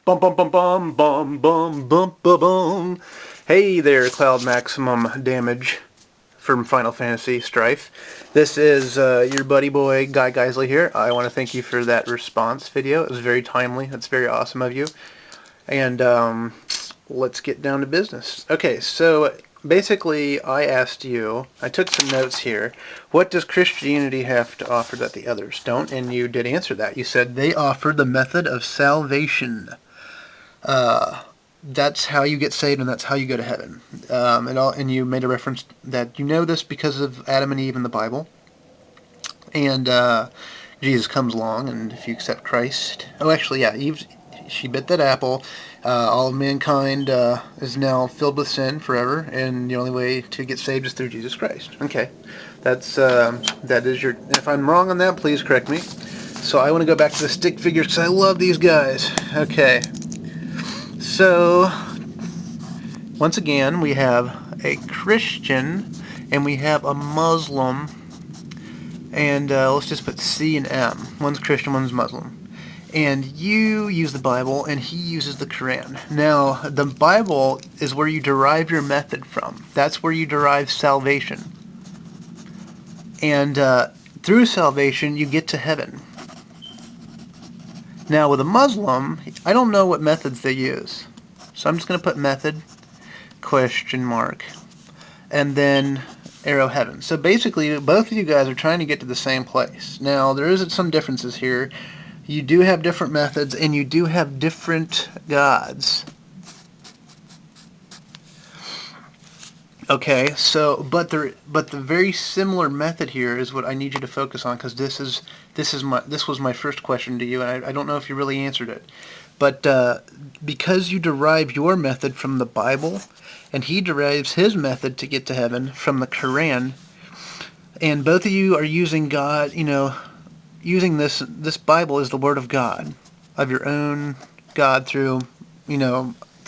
Bum bum bum bum bum bum bum bum bum. Hey there, Cloud Maximum Damage from Final Fantasy Strife. This is your buddy boy Guy Geisley here. I want to thank you for that response video. It was very timely. That's very awesome of you. And let's get down to business. Okay, so basically I asked you, I took some notes here, what does Christianity have to offer that the others don't? And you did answer that. You said they offer the method of salvation. That's how you get saved and that's how you go to heaven. And you made a reference that you know this because of Adam and Eve in the Bible. And Jesus comes along, and if you accept Christ... Oh, actually, yeah, Eve, she bit that apple. All of mankind is now filled with sin forever, and the only way to get saved is through Jesus Christ. Okay, that is your... If I'm wrong on that, please correct me. So I want to go back to the stick figures because I love these guys. Okay. So, once again, we have a Christian and we have a Muslim, and let's just put C and M. One's Christian, one's Muslim. And you use the Bible and he uses the Quran. Now, the Bible is where you derive your method from. That's where you derive salvation. And through salvation, you get to heaven. Now, with a Muslim, I don't know what methods they use. So I'm just going to put method, question mark, and then arrow heaven. So basically, both of you guys are trying to get to the same place. Now, there is some differences here. You do have different methods, and you do have different gods. Okay, so but the very similar method here is what I need you to focus on, because this was my first question to you, and I don't know if you really answered it. But because you derive your method from the Bible, and he derives his method to get to heaven from the Quran, and both of you are using God, using this Bible as the Word of God, of your own God through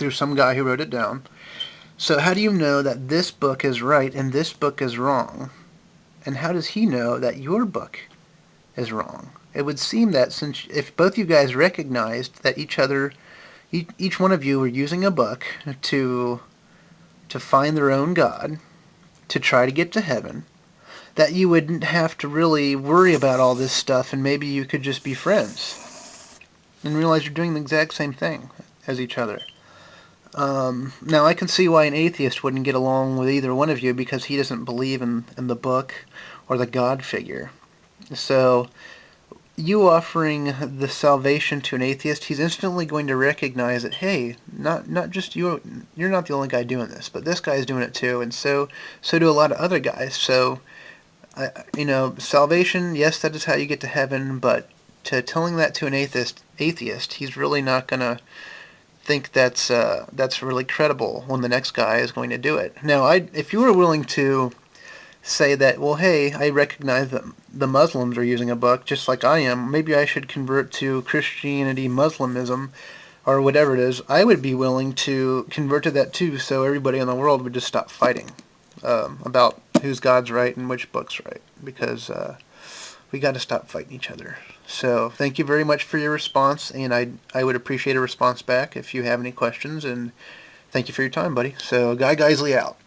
some guy who wrote it down. So how do you know that this book is right and this book is wrong? And how does he know that your book is wrong? It would seem that since if both you guys recognized that each one of you were using a book to find their own God, to try to get to heaven, that you wouldn't have to really worry about all this stuff, and maybe you could just be friends and realize you're doing the exact same thing as each other. Now, I can see why an atheist wouldn't get along with either one of you, because he doesn't believe in the book or the God figure. So, you offering the salvation to an atheist, he's instantly going to recognize that, hey, not just you're not the only guy doing this, but this guy's doing it too, and so do a lot of other guys. So, salvation, yes, that is how you get to heaven, but telling that to an atheist, he's really not going to think that's really credible when the next guy is going to do it. Now, if you were willing to say that, well, hey, I recognize that the Muslims are using a book just like I am, maybe I should convert to Christianity, Muslimism, or whatever it is, I would be willing to convert to that too, so everybody in the world would just stop fighting about whose God's right and which book's right, because we got to stop fighting each other. So thank you very much for your response, and I would appreciate a response back if you have any questions, and thank you for your time, buddy. So Guy Geisley out.